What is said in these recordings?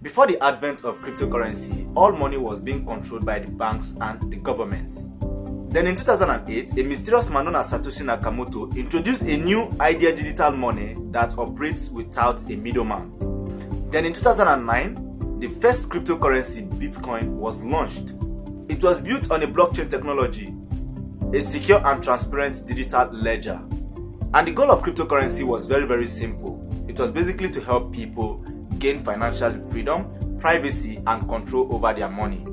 Before the advent of cryptocurrency, all money was being controlled by the banks and the government. Then in 2008, a mysterious man known as Satoshi Nakamoto introduced a new idea digital money that operates without a middleman. Then in 2009, the first cryptocurrency, Bitcoin, was launched. It was built on a blockchain technology, a secure and transparent digital ledger. And the goal of cryptocurrency was very, very simple. It was basically to help people gain financial freedom, privacy, and control over their money.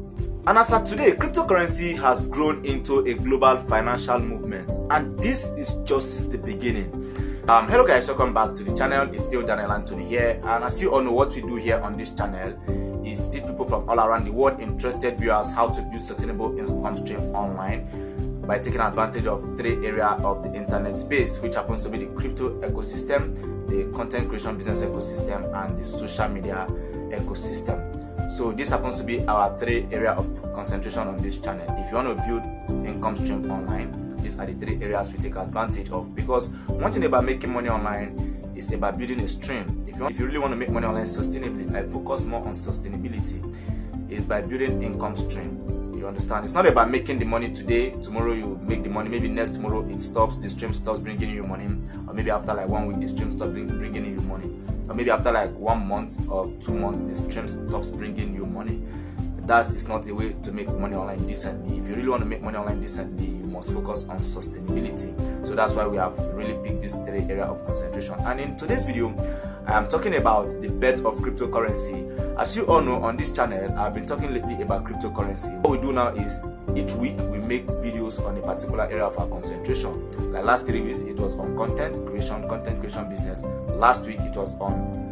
And as of today, cryptocurrency has grown into a global financial movement, and this is just the beginning. Hello guys, welcome back to the channel. It's still Daniel Anthony here, and as you all know, what we do here on this channel is teach people from all around the world, interested viewers, how to build sustainable income stream online by taking advantage of three areas of the internet space, which happens to be the crypto ecosystem, the content creation business ecosystem, and the social media ecosystem. So this happens to be our three areas of concentration on this channel. If you want to build income stream online, these are the three areas we take advantage of, because one thing about making money online is about building a stream. If you really want to make money online sustainably, I focus more on sustainability. Is by building income stream. You understand? It's not about making the money today, tomorrow you make the money, maybe next tomorrow it stops, the stream stops bringing you money, or maybe after like 1 week the stream stops bringing you money, or maybe after like 1 month or 2 months the stream stops bringing you money. That is not a way to make money online decently. If you really want to make money online decently, you must focus on sustainability. So that's why we have really picked this three area of concentration. And in today's video, I am talking about the birth of cryptocurrency. As you all know, on this channel, I've been talking lately about cryptocurrency. What we do now is each week we make videos on a particular area of our concentration. Like last 3 weeks, it was on content creation business. Last week, it was on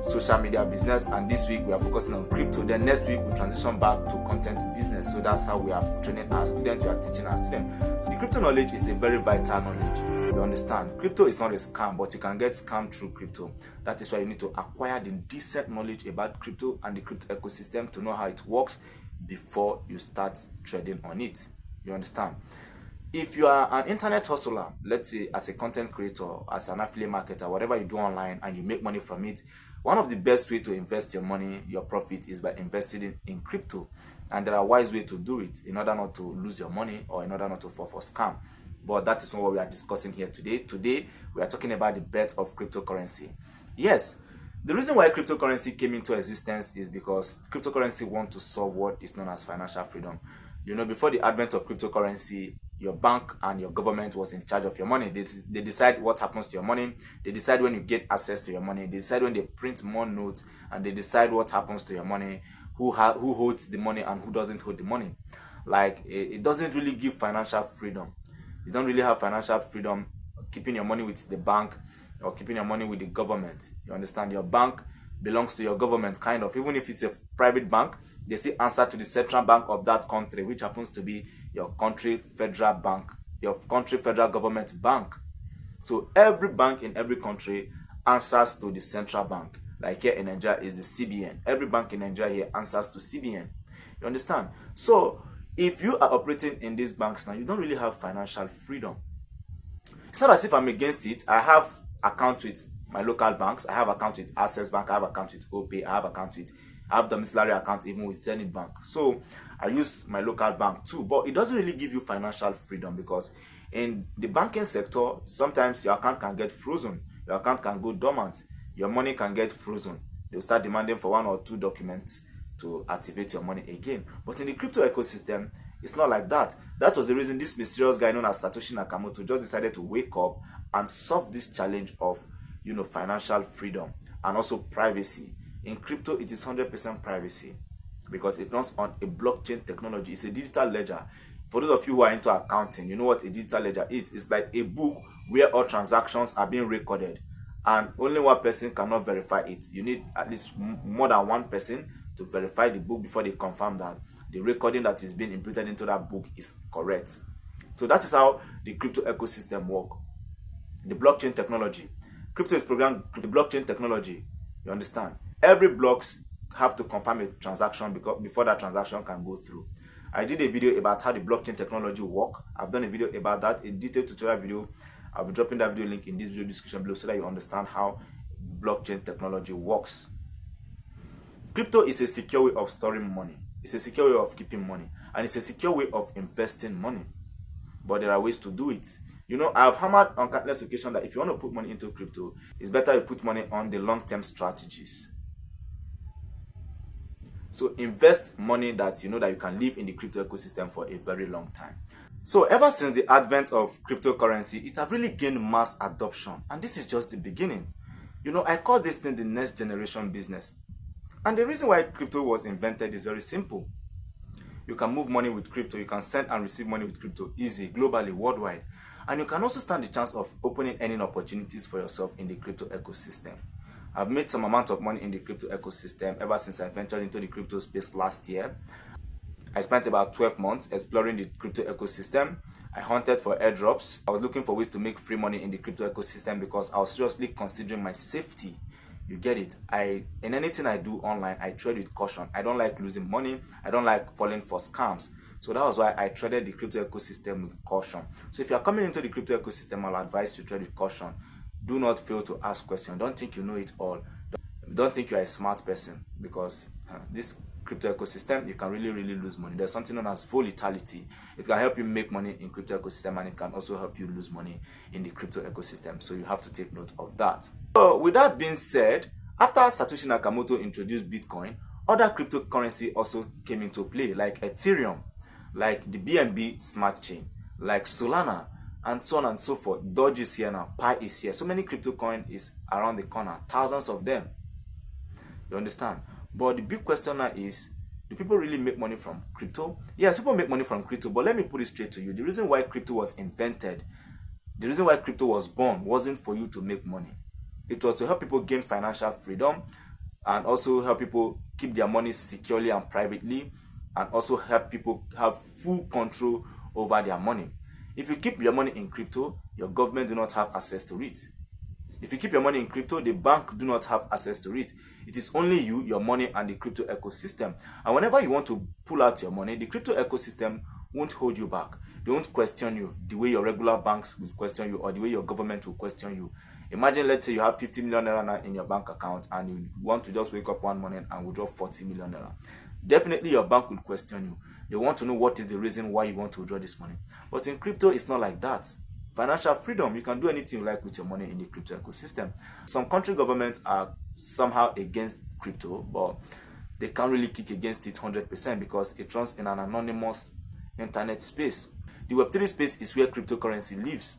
social media business, and this week we are focusing on crypto. Then next week we transition back to content business. So that's how we are training our students, we are teaching our students. So the crypto knowledge is a very vital knowledge. You understand? Crypto is not a scam, but you can get scammed through crypto. That is why you need to acquire the decent knowledge about crypto and the crypto ecosystem to know how it works before you start trading on it. You understand? If you are an internet hustler, let's say as a content creator, as an affiliate marketer, whatever you do online and you make money from it, one of the best ways to invest your money, your profit, is by investing in crypto. And there are wise ways to do it in order not to lose your money or in order not to fall for scam. But that is not what we are discussing here today. Today, we are talking about the birth of cryptocurrency. Yes, the reason why cryptocurrency came into existence is because cryptocurrency wants to solve what is known as financial freedom. You know, before the advent of cryptocurrency, your bank and your government was in charge of your money. They decide what happens to your money. They decide when you get access to your money. They decide when they print more notes, and they decide what happens to your money, who holds the money and who doesn't hold the money. Like, it doesn't really give financial freedom. You don't really have financial freedom keeping your money with the bank or keeping your money with the government. You understand? Your bank belongs to your government, kind of. Even if it's a private bank, they still answer to the central bank of that country, which happens to be your country federal bank, your country federal government bank. So every bank in every country answers to the central bank. Like here in Nigeria is the CBN. Every bank in Nigeria here answers to CBN. You understand? So if you are operating in these banks now, you don't really have financial freedom. It's not as if I'm against it. I have account with my local banks. I have account with Access Bank. I have account with OPay. I have domiciliary account even with Zenith Bank. So I use my local bank too, but it doesn't really give you financial freedom, because in the banking sector, sometimes your account can get frozen. Your account can go dormant. Your money can get frozen. They'll start demanding for 1 or 2 documents to activate your money again. But in the crypto ecosystem, it's not like that. That was the reason this mysterious guy known as Satoshi Nakamoto just decided to wake up and solve this challenge of, you know, financial freedom and also privacy. In crypto, it is 100% privacy because it runs on a blockchain technology. It's a digital ledger. For those of you who are into accounting, you know what a digital ledger is. It's like a book where all transactions are being recorded, and only one person cannot verify it. You need at least more than one person to verify the book before they confirm that the recording that is being inputted into that book is correct. So that is how the crypto ecosystem works. The blockchain technology. Crypto is programmed with the blockchain technology. You understand? Every blocks have to confirm a transaction before that transaction can go through. I did a video about how the blockchain technology works. I've done a video about that, a detailed tutorial video I'll be dropping that video link in this video description below so that you understand how blockchain technology works. Crypto is a secure way of storing money. It's a secure way of keeping money. And it's a secure way of investing money. But there are ways to do it. You know, I've hammered on countless occasions that if you want to put money into crypto, it's better you put money on the long-term strategies. So invest money that you know that you can live in the crypto ecosystem for a very long time. So ever since the advent of cryptocurrency, it has really gained mass adoption. And this is just the beginning. You know, I call this thing the next generation business. And the reason why crypto was invented is very simple. You can move money with crypto. You can send and receive money with crypto easy, globally, worldwide. And you can also stand the chance of opening earning opportunities for yourself in the crypto ecosystem. I've made some amount of money in the crypto ecosystem ever since I ventured into the crypto space last year. I spent about 12 months exploring the crypto ecosystem. I hunted for airdrops. I was looking for ways to make free money in the crypto ecosystem because I was seriously considering my safety. You get it? In anything I do online, I trade with caution. I don't like losing money. I don't like falling for scams. So that was why I traded the crypto ecosystem with caution. So if you are coming into the crypto ecosystem, I'll advise you to trade with caution. Do not fail to ask questions. Don't think you know it all. Don't think you are a smart person, because this crypto ecosystem, you can really lose money. There's something known as volatility. It can help you make money in crypto ecosystem, and it can also help you lose money in the crypto ecosystem. So you have to take note of that. So with that being said, after Satoshi Nakamoto introduced Bitcoin, other cryptocurrency also came into play, like Ethereum, like the BNB smart chain, like Solana, and so on and so forth. Doge is here now, Pi is here. So many crypto coin is around the corner, thousands of them. You understand? But the big question now is, do people really make money from crypto? Yes, people make money from crypto, but let me put it straight to you. The reason why crypto was invented, the reason why crypto was born, wasn't for you to make money. It was to help people gain financial freedom, and also help people keep their money securely and privately, and also help people have full control over their money. If you keep your money in crypto, your government do not have access to it. If you keep your money in crypto, the bank do not have access to it. It is only you, your money, and the crypto ecosystem. And whenever you want to pull out your money, the crypto ecosystem won't hold you back. They won't question you the way your regular banks will question you, or the way your government will question you. Imagine, let's say you have 50 million naira in your bank account, and you want to just wake up one morning and withdraw 40 million naira. Definitely your bank will question you. They want to know what is the reason why you want to withdraw this money. But in crypto, it's not like that. Financial freedom, you can do anything you like with your money in the crypto ecosystem. Some country governments are somehow against crypto, but they can't really kick against it 100% because it runs in an anonymous internet space. The Web3 space is where cryptocurrency lives.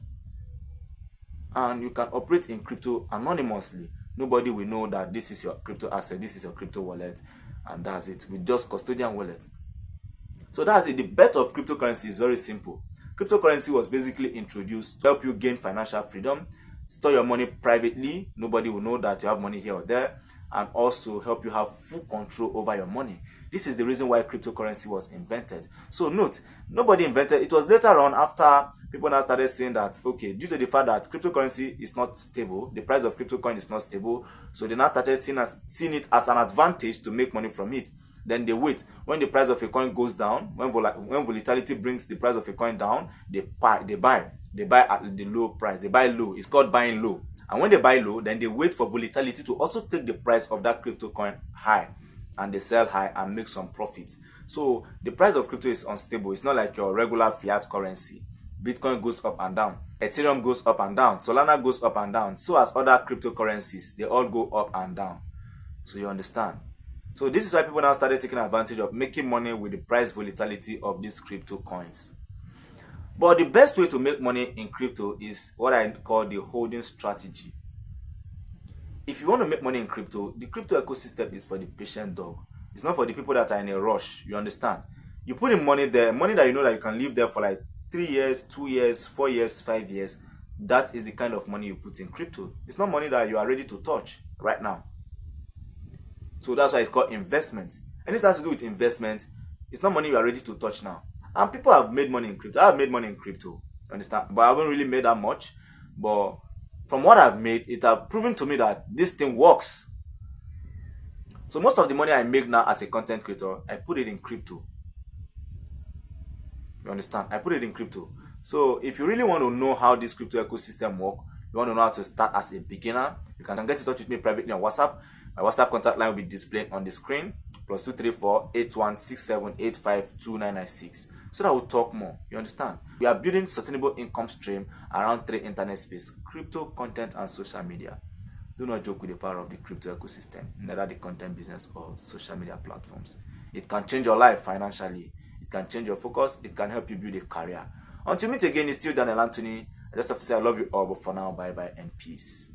And you can operate in crypto anonymously. Nobody will know that this is your crypto asset, this is your crypto wallet, and that's it, with just custodian wallet. So that's it. The bet of cryptocurrency is very simple. Cryptocurrency was basically introduced to help you gain financial freedom, store your money privately, nobody will know that you have money here or there, and also help you have full control over your money. This is the reason why cryptocurrency was invented. So note, nobody invented it. Was later on, after people now started saying that, okay, due to the fact that cryptocurrency is not stable, the price of crypto coin is not stable, so they now started seeing it as an advantage to make money from it. Then they wait. When the price of a coin goes down, when volatility brings the price of a coin down, they buy at the low price. They buy low. It's called buying low. And when they buy low, then they wait for volatility to also take the price of that crypto coin high, and they sell high and make some profits. So the price of crypto is unstable. It's not like your regular fiat currency. Bitcoin goes up and down. Ethereum goes up and down. Solana goes up and down. So as other cryptocurrencies, they all go up and down. So you understand? So this is why people now started taking advantage of making money with the price volatility of these crypto coins. But the best way to make money in crypto is what I call the holding strategy. If you want to make money in crypto, the crypto ecosystem is for the patient dog. It's not for the people that are in a rush. You understand? You put in money there, money that you know that you can live there for like 3 years, 2 years, 4 years, 5 years. That is the kind of money you put in crypto. It's not money that you are ready to touch right now. So that's why it's called investment. Anything that has to do with investment, it's not money you are ready to touch now. And people have made money in crypto. I have made money in crypto. Understand? But I haven't really made that much. But from what I've made, it has proven to me that this thing works. So most of the money I make now as a content creator, I put it in crypto. You understand? I put it in crypto. So if you really want to know how this crypto ecosystem works, you want to know how to start as a beginner, you can get in touch with me privately on WhatsApp. My WhatsApp contact line will be displayed on the screen, +234 8167852996. So that we'll talk more. You understand? We are building sustainable income stream around 3 internet space: crypto, content, and social media. Do not joke with the power of the crypto ecosystem, neither the content business or social media platforms. It can change your life financially. It can change your focus. It can help you build a career. Until we meet again, it's still Daniel Anthony. I just have to say I love you all, but for now, bye-bye and peace.